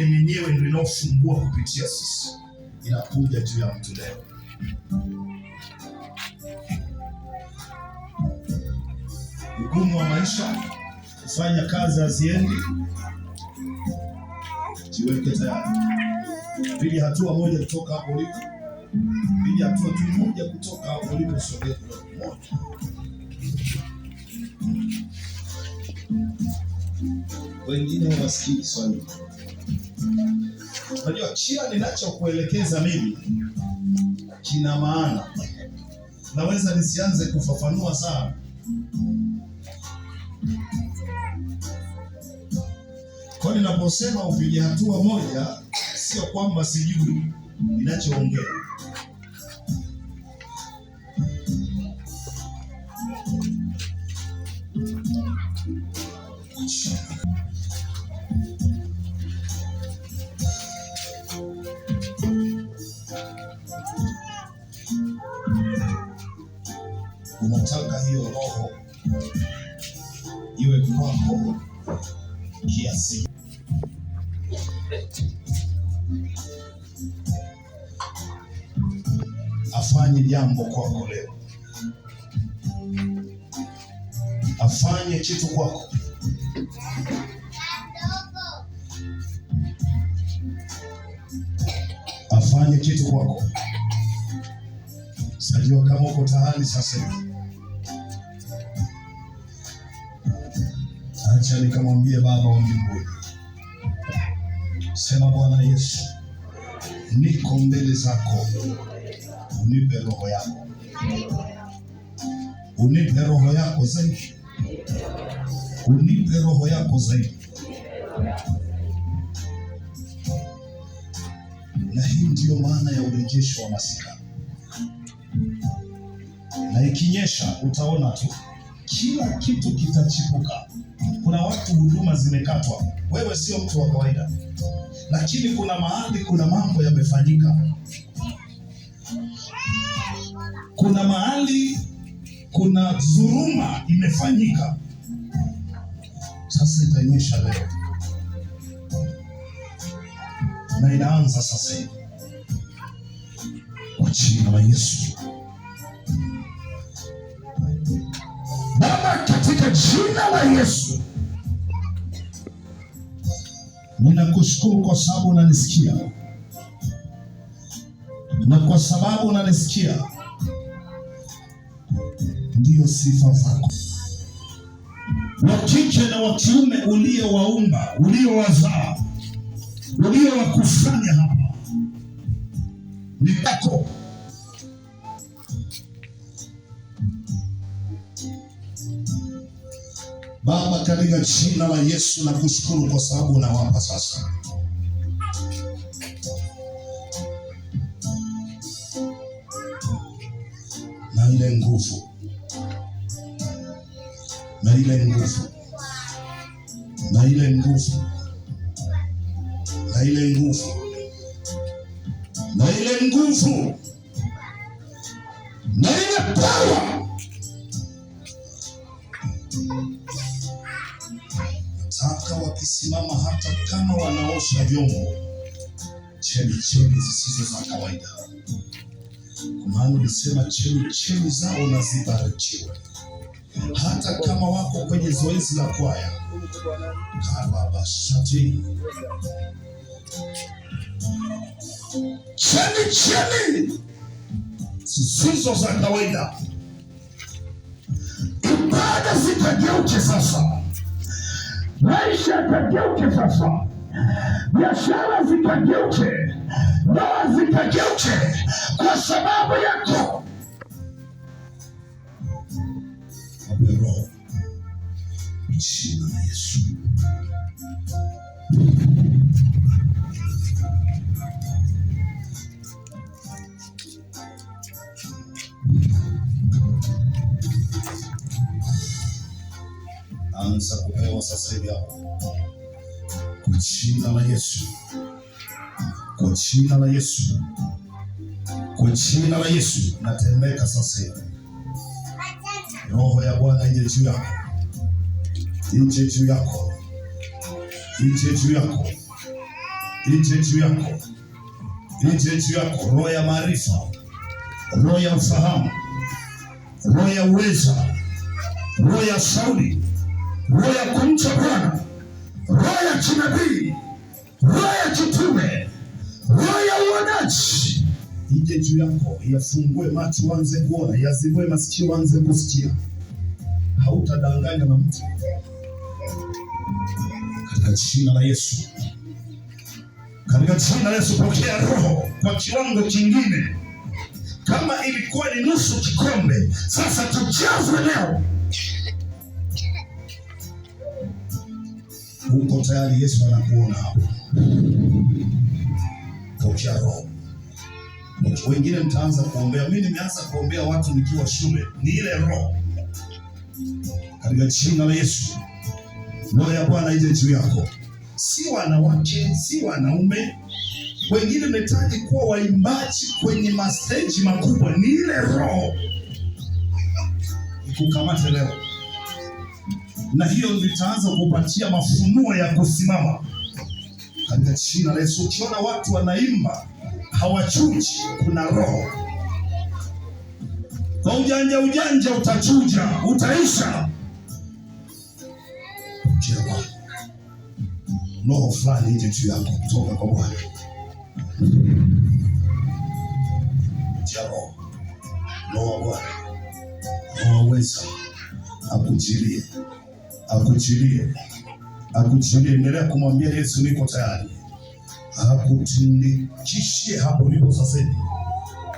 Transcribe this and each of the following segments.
lakini mwenyewe ndio inaofungua kupitia sisi. Inakuja juu ya mtu leo. Ugumu wa maisha, kufanya kazi haziendi, jiweke tayari. Piga hatua moja kutoka hapo ulipo. Piga hatua tu moja kutoka hapo ulipo, sogea moja. Wengine wasikii swali. Unajua kila ninachokuelekeza mimi kina maana. Naweza nisianze kufafanua sana. Kwa ninaposema upige hatua moja, sio kwamba sijui ninachoongea. Unataka hiyo roho iwe kwako kiasi. Afanye jambo kwako leo. Afanye kitu kwako. Afanye kitu kwako. Sijua kama uko tayari sasa hivi. Acha nikamwambie Baba wa mbinguni. Sema Bwana Yesu, niko mbele zako. Unipe roho yako. Unipe roho yako zaidi. Unipe roho yako zaidi. Na hii ndiyo maana ya urejesho wa masika. Na ikinyesha utaona tu kila kitu kitachipuka. Kuna watu huduma zimekatwa. Wewe sio mtu wa kawaida. Lakini kuna mahali kuna mambo yamefanyika. Kuna mahali kuna dhuluma imefanyika. Sasa itanyesha leo. Na inaanza sasa hivi. Kwa jina la Yesu. Baba, katika jina la Yesu, ninakushukuru kwa sababu unanisikia. Na kwa sababu unanisikia, ndiyo sifa zako. Wa kike na wa kiume uliowaumba, uliowazaa, uliowakufanya hapa, ni wako. Baba, katika jina la Yesu nakushukuru kwa sababu unawapa sasa. Na ile nguvu. Na ile nguvu. Na ile nguvu. Na ile nguvu. Na ile nguvu. Na ile power. Nataka wakisimama hata kama wanaosha vyombo, chemchemi zisizo za kawaida. Kwa maana ulisema chemchemi zao na zibarikiwe. Hata kama wako kwenye zoezi la kwaya, kababashati, chemchemi zisizo za kawaida. Ibada zikageuke sasa. Maisha yakageuke sasa. Biashara zikageuke. Ndoa zikageuke kwa sababu yako. Wape roho. Jina la Yesu. Anza kupewa sasa hivi hapo. Kwa jina la Yesu. Kwa jina la Yesu. Kwa jina la Yesu. Natembeka sasa hivi. Roho ya Bwana ije juu yako. Ije juu yako. Ije juu yako. ije juu yako, ije juu yako, roho ya maarifa, roho ya ufahamu, roho ya uweza, roho ya shauri, roho ya kumcha Bwana, roho ya kinabii, roho ya kitume, roho ya uonaji ije juu yako, yafungue macho uanze kuona, yazibue masikio uanze kusikia. Hautadanganywa na mtu katika jina la Yesu. Katika jina la Yesu, pokea roho kwa kiwango kingine. Kama ilikuwa ni nusu kikombe, sasa tujazwe leo. Uko tayari? Yesu anakuona hapo. Pokea roho. Wengine mtaanza kuombea. Mimi nimeanza kuombea watu nikiwa shule. Ni ile roho. Katika jina la Yesu, roho ya Bwana ije juu yako. Si wanawake, si wanaume. Wengine mnahitaji kuwa waimbaji kwenye mastage makubwa. Ni ile roho ikukamate leo. Na hiyo nitaanza kupatia mafunuo ya kusimama katika jina la Yesu. Ukiona watu wanaimba hawachuji, kuna roho. Kwa ujanja utachuja, utaisha. Roho fulani ije juu yako kutoka kwa Bwana. Roho wa Bwana, roho uweza, akujilie. Endelea kumwambia Yesu, niko tayari. Akutindikishie hapo ulipo sasa hivi.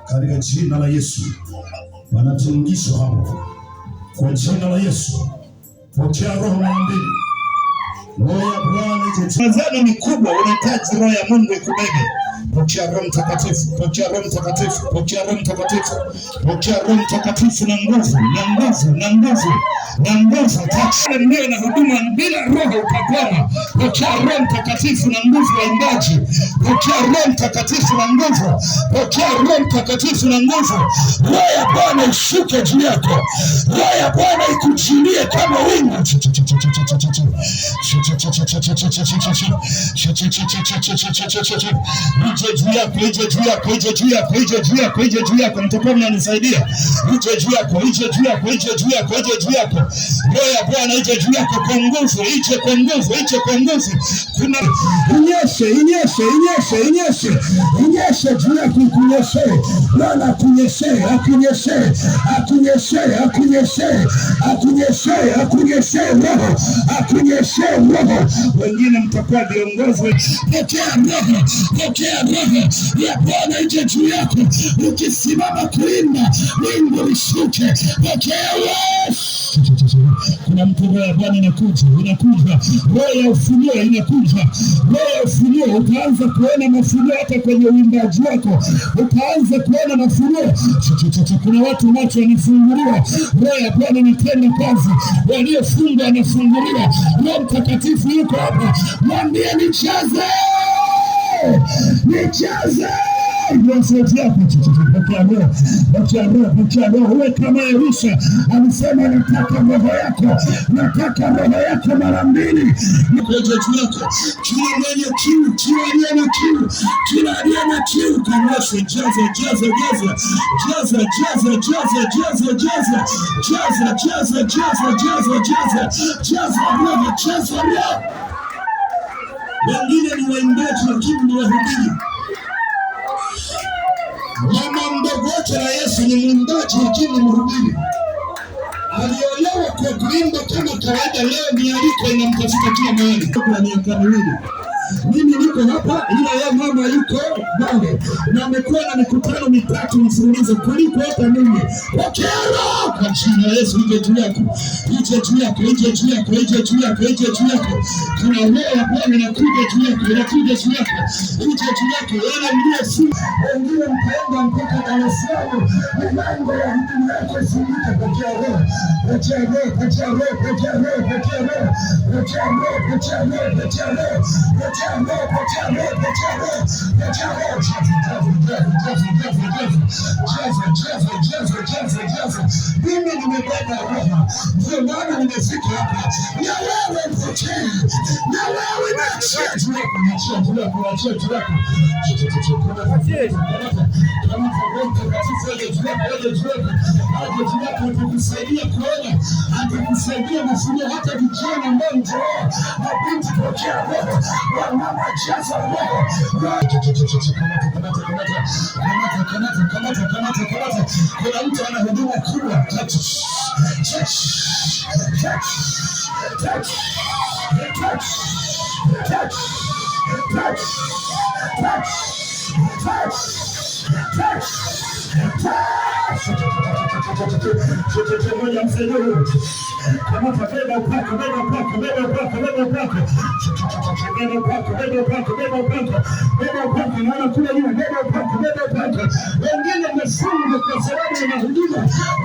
Katika jina la Yesu, wanatundishwa hapo. Kwa jina la Yesu, pokea roho mbili. Roho ya Bwana ije. Mazano ni kubwa, unahitaji roho ya Mungu ikubebe. Pokea Roho Mtakatifu, pokea Roho Mtakatifu, pokea Roho Mtakatifu, pokea Roho Mtakatifu na nguvu, na nguvu, na nguvu, na nguvu. Ndio na huduma bila roho utakwama. Pokea Roho Mtakatifu na nguvu ya imbaji. Pokea Roho Mtakatifu na nguvu. Pokea Roho Mtakatifu na nguvu. Roho ya Bwana ishuke juu yako. Roho ya Bwana ikujilie kama wingu. Ije juu yako, ije juu yako, ije juu yako, ije juu yako, ije juu yako. Mtakuwa mnanisaidia. Ije juu yako, ije juu yako, ije juu yako, ije juu yako. Roho ya Bwana ije juu yako kwa nguvu, ije kwa nguvu, ije kwa nguvu. Kuna inyeshe juu yako, ikunyeshe. Bwana akunyeshe, roho, akunyeshe roho. Wengine mtakuwa viongozi. Pokea roho ya Bwana ije juu yako. Ukisimama kuimba, wingu lishuke. Pokea Yesu. Kuna mtu roho ya Bwana inakuja. Roho ya ufunuo inakuja. Roho ya ufunuo, utaanza kuona mafunuo hata kwenye uimbaji wako. Utaanza kuona mafunuo. Kuna watu macho wanafunguliwa. Roho ya Bwana inatenda kazi. Waliofungwa wanafunguliwa. Roho Mtakatifu yuko hapa. Mwambie nijaze. Pokea roho. Uwe kama Elisha alisema, nataka roho yako mara mbili. Nije juu yako. Kila mwenye kiu, kila aliye na kiu kanyoshwe. Jaza roho. Wengine ni waimbaji lakini ni wahubiri. Mama mdogo wake na Yesu ni mwimbaji lakini ni mhubiri. Aliolewa kwa kuimba kama kawaida, leo mialiko inamtafuta kila mahali. Kwa miaka miwili mimi niko hapa, ila ya mama yuko mbele na amekuwa na mikutano mitatu mfululizo kuliko hata mimi. Pokea roho kwa jina la Yesu. Ije juu yako. Kuna roho ya Bwana inakuja juu yako. Ije juu yako. Wale mliosi wengine mtaenda mpaka Dar es Salaam, milango ya huduma yako ifunguke. Pokea roho. Pokea roho. Mimi nimebeba roho, ndio maana nimefika hapa. Na wewe mpokee, na wewe naachia juu yako, naachia juu yako, naachia juu yako. Atakusaidia kuona, atakusaidia kufunia hata vijana ambao njoo na binti tokea roho, wamama jaza roho. Kamata. Kuna mtu ana huduma kubwa. Moja msaidizi. Kamata beba upako. Naona kule nyuma beba upako. Wengine mmefunga kwa sababu ya huduma.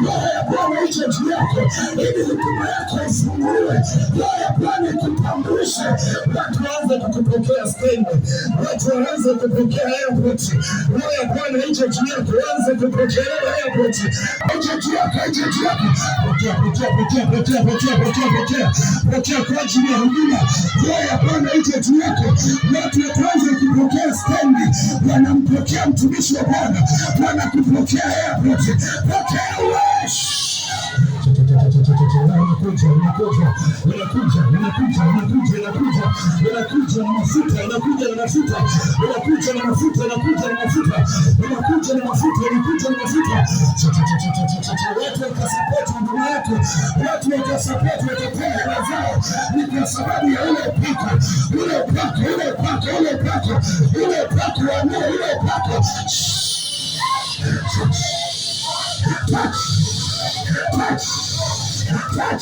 Roho ya Bwana ije juu yako ili huduma yako ifunguliwe. Roho ya Bwana ikutambulishe. Watu waanze kukupokea stendi. Watu waanze kupokea airport. Roho ya Bwana ije juu yako, waanze kupokea airport. Ije juu yako. Pokea kwa ajili ya huduma. Roho ya Bwana ije juu yako. Watu waanze kupokea stendi. Wanampokea mtumishi wa Bwana. Wanakupokea airport. Pokea uwesh. Unakuja na mafuta, unakuja na watu wakasapoti huduma yako, watu wakasapoti watapewa hela zao, ni kwa sababu ya ule upako wa Mungu, ule upako. Touch.